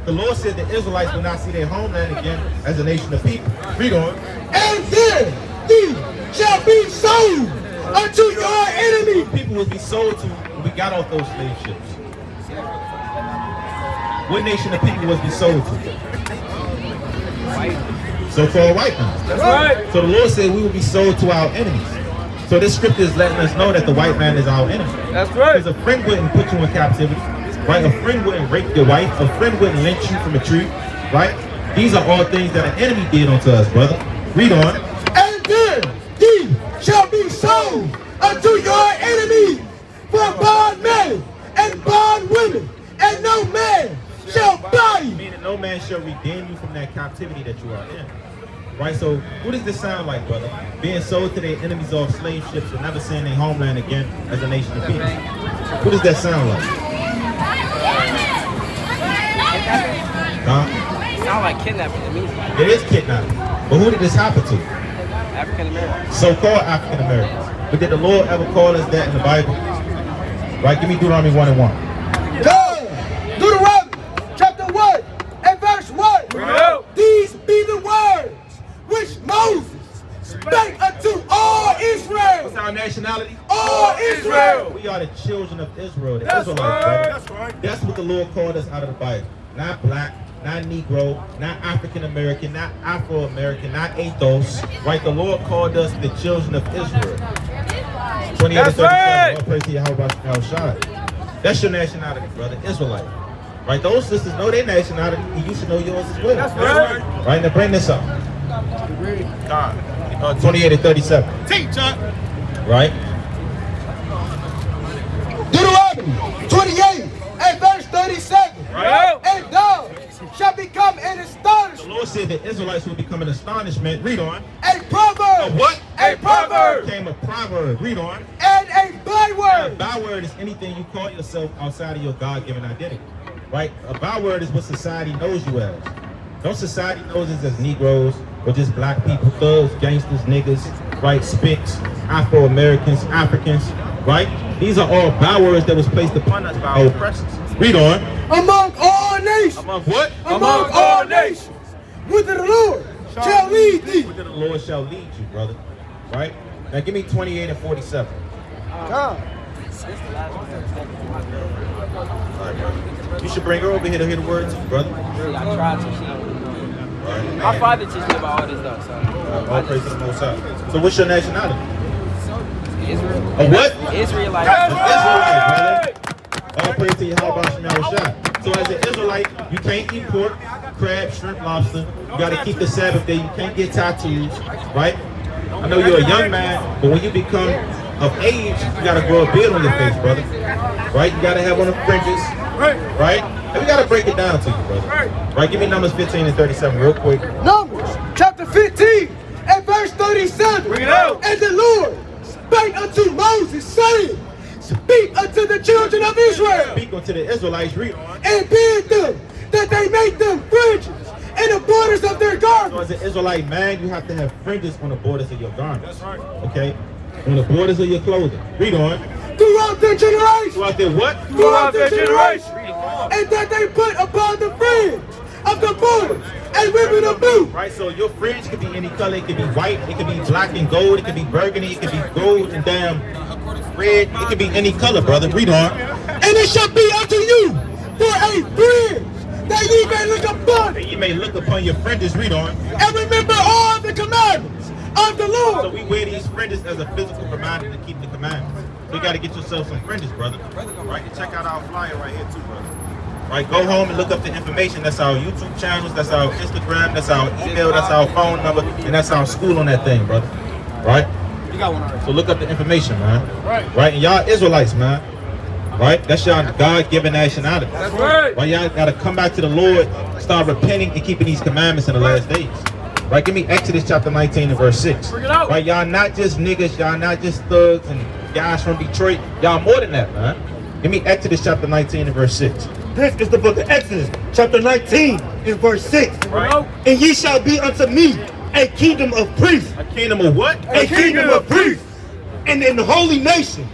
The Lord said the Israelites will not see their homeland again as a nation of people. Read on. And then ye shall be sold unto your enemy. People will be sold to when we got off those slave ships. What nation of people was be sold to? So-called white man. That's right. So the Lord said we will be sold to our enemies. So this scripture is letting us know that the white man is our enemy. That's right. Because a friend wouldn't put you in captivity, right? A friend wouldn't rape your wife. A friend wouldn't lynch you from a tree, right? These are all things that an enemy did unto us, brother. Read on. And then ye shall be sold unto your enemies for bondmen and bondwomen, and no man shall buy you. Meaning no man shall redeem you from that captivity that you are in. Right, so what does this sound like, brother? Being sold to their enemies off slave ships and never seeing their homeland again as a nation of people. What does that sound like? Huh? It sounds like kidnapping to me. It is kidnapping. But who did this happen to? African Americans. So-called African Americans. But did the Lord ever call us that in the Bible? Right, give me Deuteronomy 1 and 1. Deuteronomy chapter 1 and verse 1. These be the words which Moses spake unto all Israel. What's our nationality? All Israel. We are the children of Israel, the That's Israelites, right. brother. That's right. That's what the Lord called us out of the Bible. Not black, not Negro, not African American, not Afro American, not Athos. Right? The Lord called us the children of Israel. 28 That's right. All praise to Yahweh Shai. That's your nationality, brother. Israelite. Right? Those sisters know their nationality, and you should know yours as well. That's right. Right? Now bring this up. 28 and 37. Teach, Right? Deuteronomy 28 and verse 37. Right. And thou shalt become an The astonishment, Lord said the Israelites will become an astonishment. Read on. a proverb, A what? a proverb, Became a proverb. Read on. and a A byword. byword is anything you call yourself outside of your God-given identity. Right? A byword is what society knows you as. Don't society knows us as Negroes or just black people, thugs, gangsters, niggas, right? Spics, Afro-Americans, Africans, right? These are all bywords that was placed upon us by our oppressors. Read on. Among all nations, Among what? among all nations, whither the Lord shall lead thee. Whither the Lord shall lead you, brother. Right? Now give me 28 and 47. God. All right, brother. You should bring her over here to hear the words, brother. I tried to. Right. My father teaches me about all this stuff. So. All praise to the Most High. So what's your nationality? Israel. A what? Israelite. An Israelite, brother. All praise to Yahweh Shai. So as an Israelite, you can't eat pork, crab, shrimp, lobster. You got to keep the Sabbath day. You can't get tattoos, right? I know you're a young man, but when you become of age, you got to grow a beard on your face, brother. Right? You got to have on the fringes, right? And we got to break it down to you, brother. Right? Give me Numbers 15 and 37 real quick. Numbers chapter 15 and verse 37. Bring it out. And the Lord spake unto Moses, saying, Speak unto the children of Israel, Speak unto the Israelites, read on. and bid them that they make them fringes in the borders of their So garments. as an Israelite man, you have to have fringes on the borders of your garments. That's right. Okay? On the borders of your clothing. Read on. Throughout their generation. Throughout there what? Throughout their generation. And that they put upon the fringe of the borders and ribbon of blue. Right, so your fringe could be any color. It could be white, it could be black and gold, it could be burgundy, it could be gold and damn red. It could be any color, brother. Read on. And it shall be unto you for a fringe, that ye may look upon it, And you may look upon your fringes. Read on. and remember all the commandments of the So Lord. we wear these fringes as a physical reminder to keep the commandments. So you got to get yourself some fringes, brother. Right, and check out our flyer right here too, brother. Right, go home and look up the information. That's our YouTube channels, that's our Instagram, that's our email, that's our phone number, and that's our school on that thing, brother. Right? You got one already. So look up the information, man. Right, and y'all Israelites, man. Right? That's y'all God-given nationality. That's right. Right, y'all got to come back to the Lord, start repenting and keeping these commandments in the last days. Right, give me Exodus chapter 19 and verse 6. Bring it out. Right, y'all not just niggas, y'all not just thugs and guys from Detroit. Y'all more than that, man. Give me Exodus chapter 19 and verse 6. This is the book of Exodus, chapter 19, in verse 6. Right? And ye shall be unto me a kingdom of priests, A kingdom of what? a kingdom of priests, and an holy nation.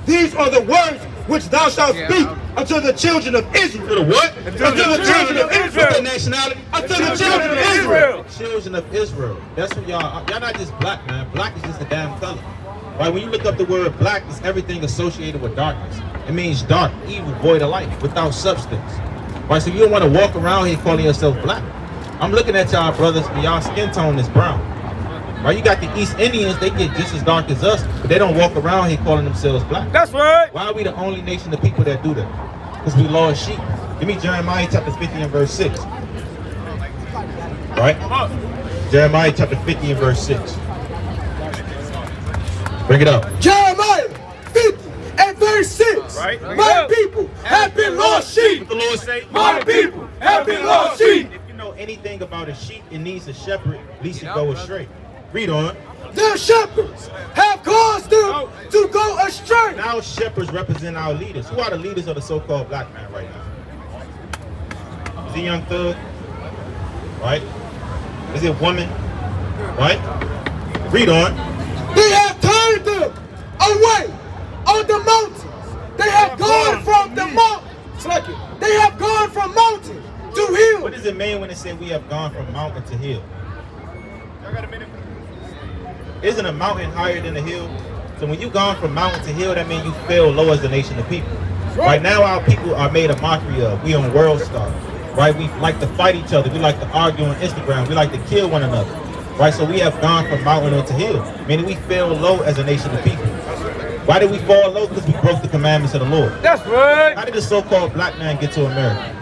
These are the words which thou shalt speak unto the children of Israel. To the what? Unto the children of Israel. what nationality? I said the children of Israel. Children of Israel. That's what y'all not just black, man. Black is just a damn color. Right? When you look up the word black, it's everything associated with darkness. It means dark, evil, void of life, without substance. Right? So you don't want to walk around here calling yourself black. I'm looking at y'all brothers, and y'all skin tone is brown. Right? You got the East Indians, they get just as dark as us, but they don't walk around here calling themselves black. That's right. Why are we the only nation of people that do that? Because we lost sheep. Give me Jeremiah chapter 50 and verse 6. Right? Jeremiah chapter 50 and verse 6. Bring it up. Jeremiah 50 and verse 6. Right. My people have been lost sheep. What the Lord say? My people have been lost sheep. If you know anything about a sheep, it needs a shepherd, lest it go astray. Read on. The shepherds have caused them to go astray. Now shepherds represent our leaders. Who are the leaders of the so-called black man right now? Is it Young Thug? Right? Is it woman? Right? Read on. They have turned them away on the mountains. They have gone from the mountains. They have gone from mountain to hill. What does it mean when it says we have gone from mountain to hill? Isn't a mountain higher than a hill? So when you've gone from mountain to hill, that means you fell low as a nation of people. Right now our people are made a mockery of. We on World Star. Right? We like to fight each other. We like to argue on Instagram. We like to kill one another. Right? So we have gone from mountain to hill. Meaning we fell low as a nation of people. Why did we fall low? Because we broke the commandments of the Lord. That's right. How did the so-called black man get to America?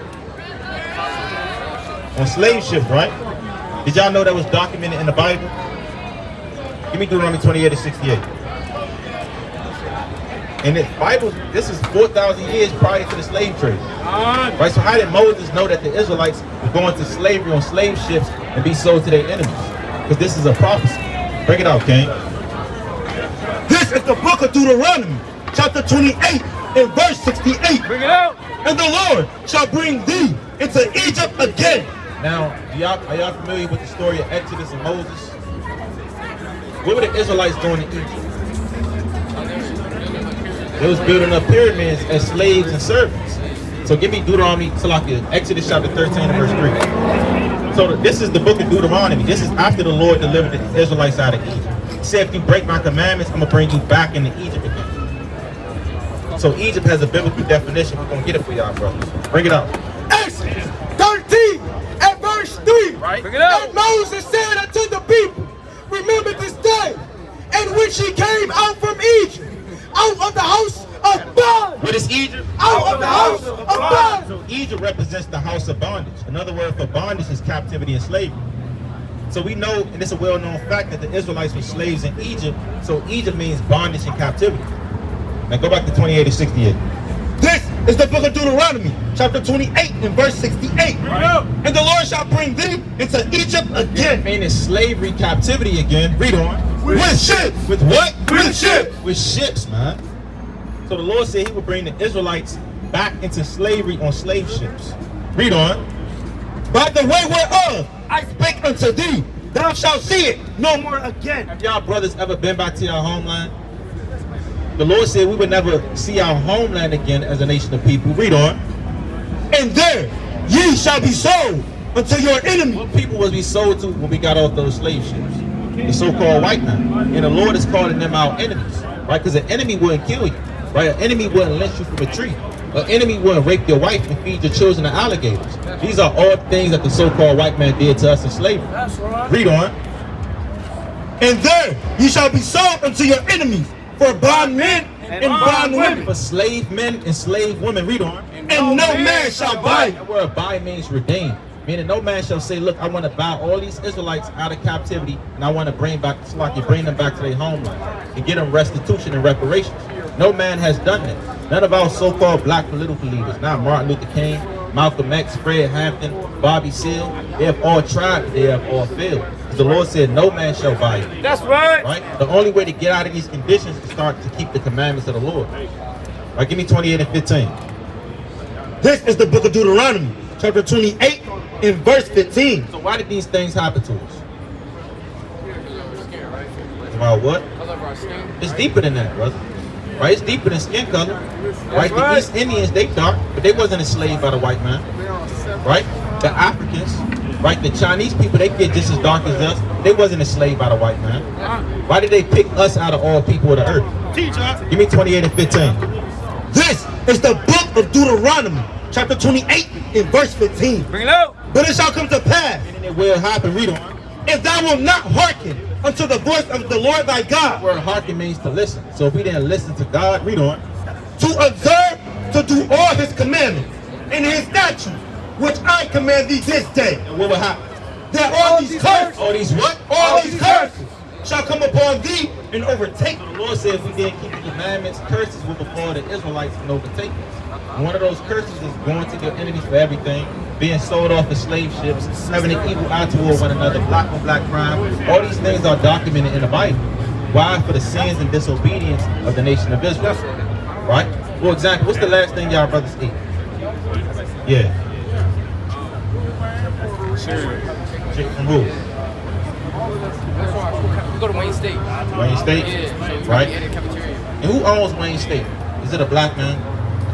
On slave ships, right? Did y'all know that was documented in the Bible? Give me Deuteronomy 28 and 68. And the Bible, this is 4,000 years prior to the slave trade. Right, so how did Moses know that the Israelites were going to slavery on slave ships and be sold to their enemies? Because this is a prophecy. Break it out, King. This is the book of Deuteronomy, chapter 28 and verse 68. Bring it out. And the Lord shall bring thee into Egypt again. Now, are y'all familiar with the story of Exodus and Moses? What were the Israelites doing in Egypt? They was building up pyramids as slaves and servants. So give me Deuteronomy, Exodus chapter 13 and verse 3. So this is the book of Deuteronomy. This is after the Lord delivered the Israelites out of Egypt. He said, if you break my commandments, I'm going to bring you back into Egypt again. So Egypt has a biblical definition. We're going to get it for y'all, brothers. Bring it out. Exodus 13 and verse 3. Right. Bring it out. And Moses said unto the people, remember this day in which he came out from Egypt, out of the house of bondage. What is Egypt? Out of the house of bondage. So Egypt represents the house of bondage. Another word for bondage is captivity and slavery. So we know, and it's a well-known fact, that the Israelites were slaves in Egypt. So Egypt means bondage and captivity. Now go back to 28 and 68. This is the book of Deuteronomy, chapter 28 and verse 68. And the Lord shall bring thee into Egypt again. Meaning slavery, captivity again. Read on. With ships. With what? With ships. With ships, man. So the Lord said he would bring the Israelites back into slavery on slave ships. Read on. By the way whereof I spake unto thee, thou shalt see it no more again. Have y'all brothers ever been back to your homeland? The Lord said we would never see our homeland again as a nation of people. Read on. And there ye shall be sold unto your enemy. What people was we sold to when we got off those slave ships? The so-called white man. And the Lord is calling them our enemies. Right? Because an enemy wouldn't kill you. Right? An enemy wouldn't lynch you from a tree. An enemy wouldn't rape your wife and feed your children to alligators. These are all things that the so-called white man did to us in slavery. Read on. And there ye shall be sold unto your enemies for bondmen and bondwomen. For slave men and slave women. Read on. And no man shall buy. That word buy means redeem. Meaning no man shall say, look, I want to buy all these Israelites out of captivity and I want to bring them back to their homeland and get them restitution and reparations. No man has done that. None of our so-called black political leaders, not Martin Luther King, Malcolm X, Fred Hampton, Bobby Seale, they have all tried, but they have all failed. The Lord said, no man shall buy you. That's right. Right? The only way to get out of these conditions is to start to keep the commandments of the Lord. Right, give me 28 and 15. This is the book of Deuteronomy, chapter 28 and verse 15. So why did these things happen to us? About what? It's deeper than that, brother. Right? It's deeper than skin color. Right? The East Indians, they dark, but they wasn't enslaved by the white man. right? The Africans, right? The Chinese people, they get just as dark as us. They wasn't enslaved by the white man. Why did they pick us out of all people of the earth? Give me 28 and 15. This is the book of Deuteronomy, chapter 28 and verse 15. Bring it out. But it shall come to pass, And then it will happen. Read on. if thou wilt not hearken unto the voice of the Lord thy The God, word hearken means to listen. So if we didn't listen to God, read on. to observe, to do all his commandments and his statutes, which I command thee this day, And what will happen? that all these curses, All these what? all these curses shall come upon thee and overtake The Lord said if we didn't keep the commandments, curses will befall the Israelites and overtake us. And one of those curses is going to your enemies for everything, being sold off as slave ships, having an evil eye toward one another, black on black crime. All these things are documented in the Bible. Why? For the sins and disobedience of the nation of Israel. Right? For example, what's the last thing y'all brothers eat? Yeah. Chicken from who? We go to Wayne State. Wayne State? Yeah, so we Right? in the cafeteria. And who owns Wayne State? Is it a black man?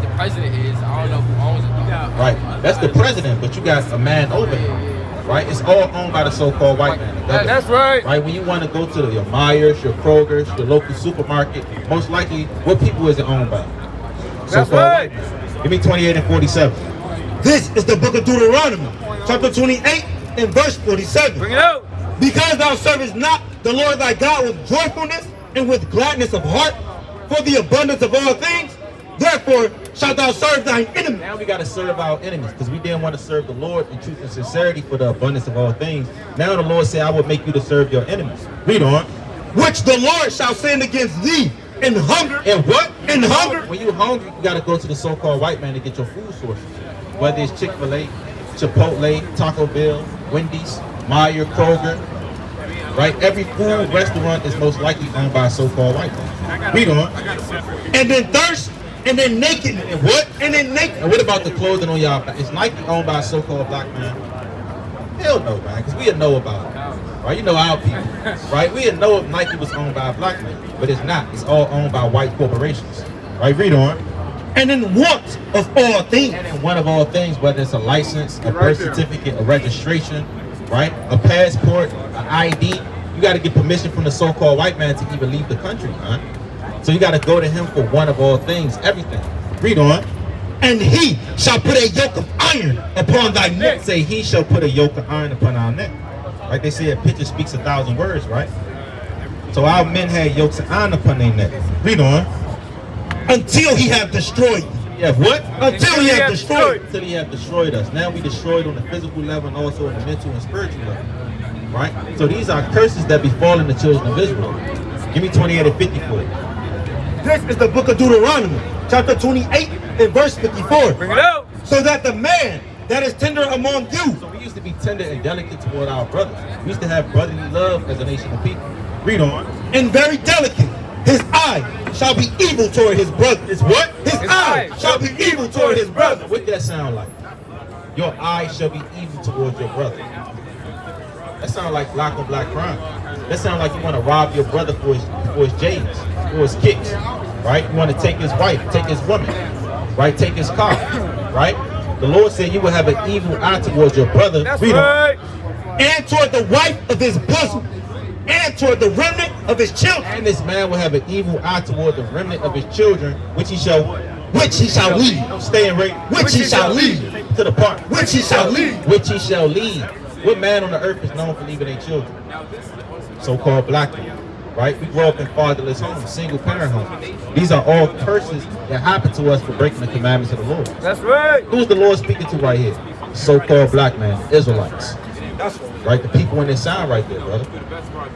The president is, I don't know who owns it though. Right. That's the president, but you got a man over him. Right? It's all owned by the so-called white man. the government. That's right. Right? When you want to go to your Myers, your Kroger's, your local supermarket, most likely, what people is it owned by? That's So-called right. white man. Give me 28 and 47. This is the book of Deuteronomy, chapter 28 and verse 47. Bring it out. Because thou servest not the Lord thy God with joyfulness and with gladness of heart for the abundance of all things, therefore shalt thou serve thine enemy. Now we got to serve our enemies because we didn't want to serve the Lord in truth and sincerity for the abundance of all things. Now the Lord said, I will make you to serve your enemies. Read on. Which the Lord shall send against thee in hunger. And what? In hunger. When you're hungry, you got to go to the so-called white man to get your food sources. Whether it's Chick-fil-A, Chipotle, Taco Bell, Wendy's, Meyer, Kroger, right? Every food restaurant is most likely owned by a so-called white man. Read on. And then thirst, and then naked. And what? And then naked. And what about the clothing on y'all back? Is Nike owned by a so-called black man? Hell no, man, because we'd know about it. Right? You know our people. Right? We'd know if Nike was owned by a black man. But it's not. It's all owned by white corporations. Right? Read on. And in want of all things. And in one of all things, whether it's a license, a birth certificate, a registration, right? A passport, an ID, you got to get permission from the so-called white man to even leave the country, man. So you got to go to him for one of all things, everything. Read on. And he shall put a yoke of iron upon thy neck. Say he shall put a yoke of iron upon our neck. Like they say, a picture speaks 1,000 words, right? So our men had yokes of iron upon their neck. Read on. Until he have destroyed thee. Yeah, what? Until he have destroyed. Until he have destroyed us. Now we destroyed on the physical level and also on the mental and spiritual level. Right? So these are curses that befallen the children of Israel. Give me 28 and 54. This is the book of Deuteronomy, chapter 28 and verse 54. Bring it out. So that the man that is tender among you, So we used to be tender and delicate toward our brothers. We used to have brotherly love as a nation of people. Read on. and very delicate, his eye shall be evil toward his brother. It's what? His eye shall be evil toward his brother. What that sound like? Your eye shall be evil towards your brother. That sounds like black on black crime. That sounds like you want to rob your brother for his J's, for his kicks, right? You want to take his wife, take his woman, right? Take his car, right? The Lord said you will have an evil eye towards your brother. That's Read on. right. And toward the wife of his bosom, and toward the remnant of his children, And this man will have an evil eye toward the remnant of his children, which he shall lead. Don't stay in rate. Which he shall lead. To the part. Which he shall lead. Which he shall lead. What man on the earth is known for leaving their children? So-called black men, right? We grow up in fatherless homes, single parent homes. These are all curses that happen to us for breaking the commandments of the Lord. That's right. Who's the Lord speaking to right here? So-called black man, Israelites. Right? The people in this sound right there, brother.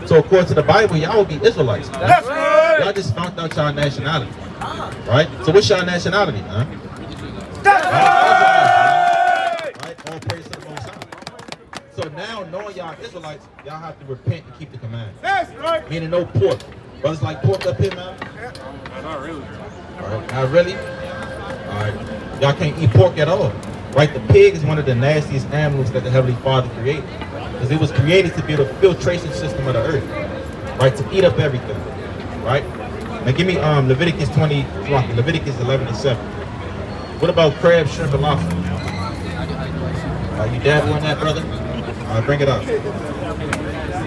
So according to the Bible, y'all will be Israelites. Man. That's right. Y'all just found out y'all nationality. Right? So what's y'all nationality, huh? That's right. Right? All praise to the Most High. So now, knowing y'all Israelites, y'all have to repent and keep the commandments. That's right. Meaning no pork. Brothers like pork up here, man? Not really. All right, not really? All right. Y'all can't eat pork at all. Right? The pig is one of the nastiest animals that the Heavenly Father created. Because it was created to be the filtration system of the earth. Right? To eat up everything. Right? Now give me Leviticus 11 and 7. What about crab, shrimp, and lobster? You dabble in that, brother? Bring it up.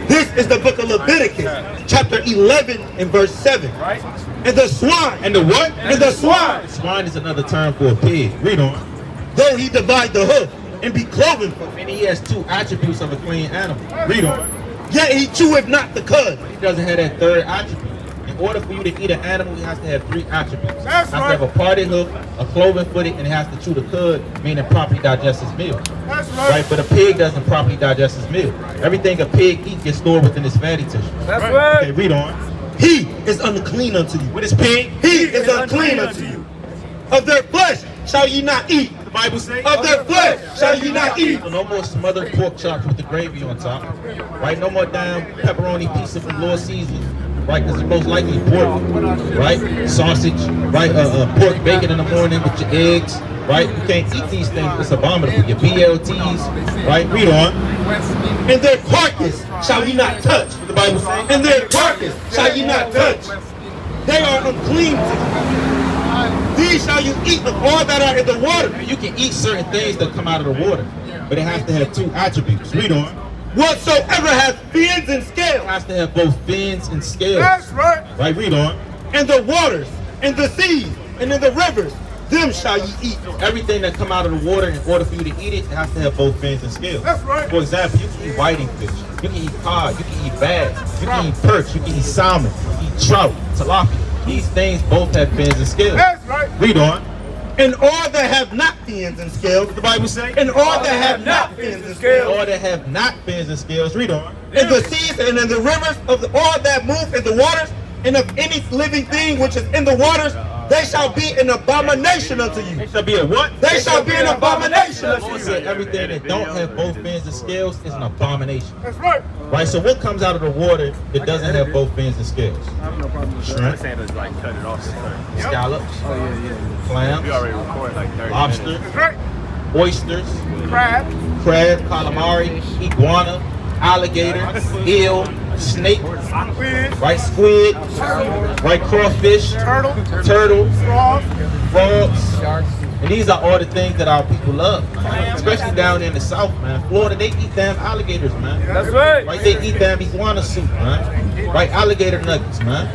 This is the book of Leviticus, chapter 11 and verse 7. Right? And the swine. And the what? And the swine. Swine is another term for a pig. Read on. Though he divide the hoof and be cloven for, And he has two attributes of a clean animal. Read on. yet he cheweth not the cud. He doesn't have that third attribute. In order for you to eat an animal, he has to have three attributes. That's He has to have a parted hoof, a cloven footed, and it has to chew the cud, meaning properly digest his meal. That's Right? But a pig doesn't properly digest his meal. Everything a pig eats gets stored within his fatty tissue. That's Okay, right. read on. He is unclean unto you. What is pig? He is unclean unto you. Of their flesh shall ye not eat. The Bible says. Of their flesh shall ye not eat. So no more smothered pork chops with the gravy on top. Right? No more damn pepperoni pizza from Lord Caesar. Right? Because it's most likely pork. Right? Sausage. Right? Pork bacon in the morning with your eggs. Right? You can't eat these things. It's abominable. Your BLTs. Right? Read on. And their carcass shall ye not touch. What the Bible says. And their carcass shall ye not touch. They are unclean to you. These shall you eat of all that are in the water. You can eat certain things that come out of the water. But it has to have two attributes. Read on. Whatsoever has fins and It scales, has to have both fins and scales. That's right. Right? Read on. and the waters, and the seas, and in the rivers, them shall ye eat. Everything that come out of the water, in order for you to eat it, it has to have both fins and scales. That's right. For example, you can eat whiting fish, you can eat cod, you can eat bass, you can eat perch, you can eat salmon, you can eat trout, tilapia. These things both have fins and scales. That's right. Read on. And all that have not fins and scales, What the Bible say? and all that have not fins and scales, All that have not fins and scales. Read on. in the seas and in the rivers, of all that move in the waters, and of any living thing which is in the waters, they shall be an abomination unto you. It shall be a what? They shall be an abomination The unto Lord you. said everything that don't have both fins and scales is an abomination. That's right. Right? So what comes out of the water that doesn't have both fins and scales? I have no problem with Shrimp. saying it's like cut it off. Scallops, Oh yeah. clams, We already recorded like 30 lobster, minutes. That's right. oysters, Crab. crab, calamari, iguana, alligator, eel, snake, Squid. right, squid, right, crawfish, Turtle. turtle, Frog. frogs. And these are all the things that our people love, especially down in the South, man. Florida, they eat damn alligators, man. That's right. Right, they eat damn iguana soup, man. Right, alligator nuggets, man.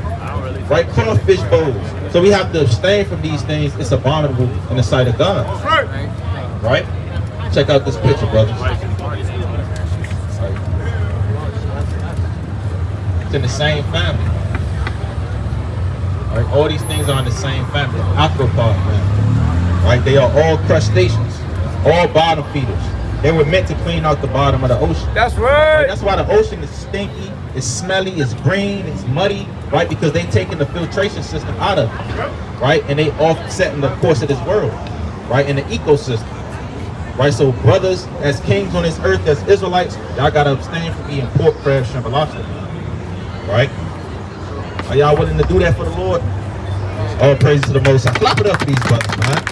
Right, crawfish bowls. So we have to abstain from these things. It's abominable in the sight of God. That's right. Right? Check out this picture, brothers. It's in the same family. All right, all these things are in the same family. Arthropod, man. Right? They are all crustaceans, all bottom feeders. They were meant to clean out the bottom of the ocean. That's Right? right. That's why the ocean is stinky, it's smelly, it's green, it's muddy, right? Because they taking the filtration system out of it, right? And they offsetting the course of this world, right? In the ecosystem, right? So brothers, as kings on this earth, as Israelites, y'all gotta abstain from eating pork, crab, shrimp, and lobster, right? Are y'all willing to do that for the Lord? All praise to the Most High. Clap it up for these brothers, man.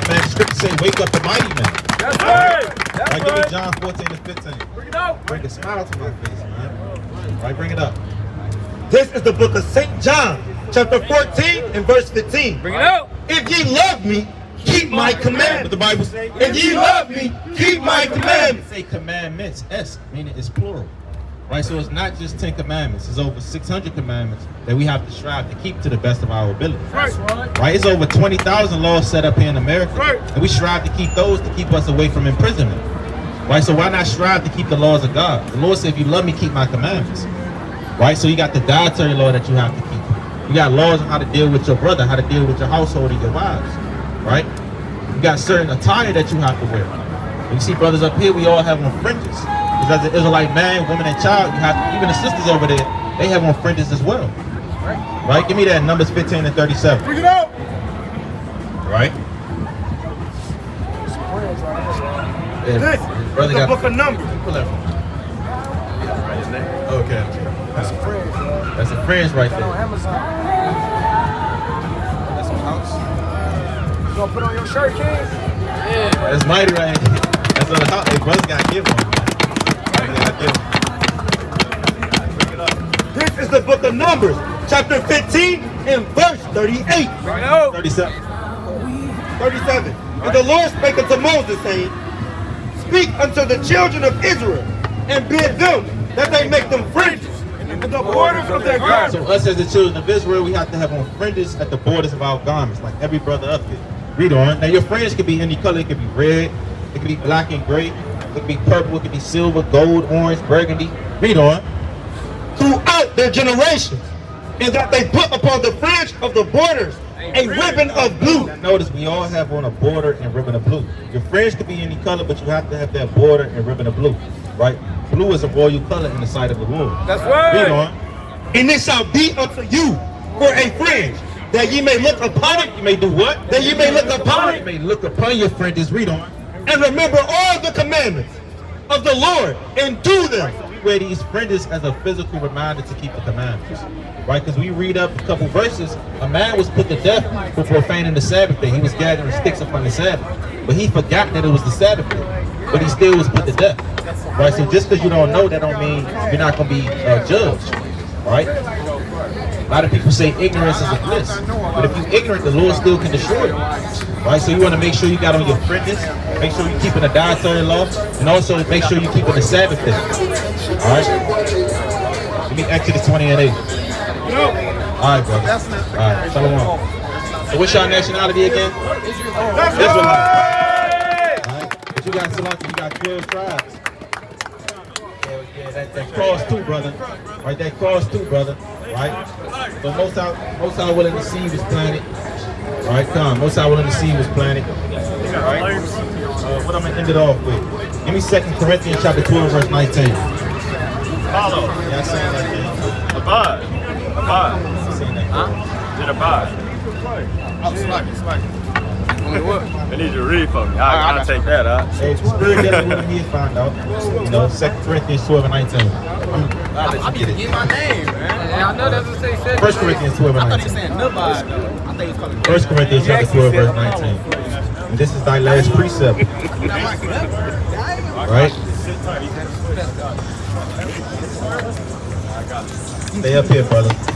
Man, the scripture say, wake up the mighty man. That's right. Right, That's give me right. John 14 and 15. Bring it out. Bring a smile to my face, man. Right, bring it up. This is the book of St. John, chapter 14 and verse 15. Bring it out. If ye love me, keep my What commandments. the Bible say? If ye love me, keep my It commandments. say commandments, S, meaning it's plural. Right, so it's not just 10 commandments. It's over 600 commandments that we have to strive to keep to the best of our ability. Right. Right, it's over 20,000 laws set up here in America. Right. And we strive to keep those to keep us away from imprisonment. Right, so why not strive to keep the laws of God? The Lord said, if you love me, keep my commandments. Right, so you got the dietary law that you have to keep. You got laws on how to deal with your brother, how to deal with your household and your wives. Right? You got certain attire that you have to wear. You see brothers up here, we all have on fringes. Because as an Israelite man, woman, and child, you have to, even the sisters over there, they have on fringes as well. Right? Give me that, Numbers 15 and 37. Bring it out. Right? Yeah, This brother is the got book of Numbers. pull that from. Okay. That's a fringe. That's a fringe right there. That's some house. You gonna put on your shirt, King? That's mighty right here. That's on the house. Hey, brothers gotta give one. Brothers gotta give one. This is the book of Numbers, chapter 15 and verse 38. Bring it out. 37. 37. And the Lord spake unto Moses, saying, speak unto the children of Israel, and bid them that they make them fringes in the borders of their garments. So us as the children of Israel, we have to have on fringes at the borders of our garments, like every brother up here. Read on. Now your fringe could be any color. It could be red, it could be black and gray, it could be purple, it could be silver, gold, orange, burgundy. Read on. Throughout their generations, and that they put upon the fringe of the borders a ribbon of blue. Now notice we all have on a border and ribbon of blue. Your fringe could be any color, but you have to have that border and ribbon of blue, right? Blue is a royal color in the sight of the Lord. That's right. Read on. And it shall be unto you for a fringe, that ye may look upon it. You may do what? That ye may look upon You it, may look upon your fringes. Read on. and remember all the commandments of the Lord, and do them. We wear these fringes as a physical reminder to keep the commandments, right? Because we read up a couple verses, a man was put to death for profaning the Sabbath day. He was gathering sticks upon the Sabbath, but he forgot that it was the Sabbath day, but he still was put to death, right? So just because you don't know, that don't mean you're not going to be judged, right? A lot of people say ignorance is a bliss, but if you're ignorant, the Lord still can destroy you, right? So you want to make sure you got on your fringes, make sure you're keeping the dietary law, and also make sure you're keeping the Sabbath day. All right? Give me Exodus 20:8. All right, brother. All right, shalom. So what's your nationality again? Israelite. All right, but you got Salaki, you got 12 tribes. Yeah, that cross too, brother. Right, that cross too, brother. Right? So most High willing to see was planted. Right, come. Most High willing to see was planted. Right? What I'm gonna end it off with? Give me 2 Corinthians chapter 12, verse 19. Follow. Yeah, I saying that thing. Abide. Abide. I saying that thing. Did abide. I need you to read for me. I'll take that out. Hey, the spirit dealing with me, found out. You know, 2 Corinthians 12 and 19. I'll let you get it. my name, man. Yeah, I know that's what they said. 1 Corinthians 12 and 19. saying nobody. I think it's calling 1 Corinthians chapter 12, verse 19. And this is thy last precept. Right? Stay up here, brother.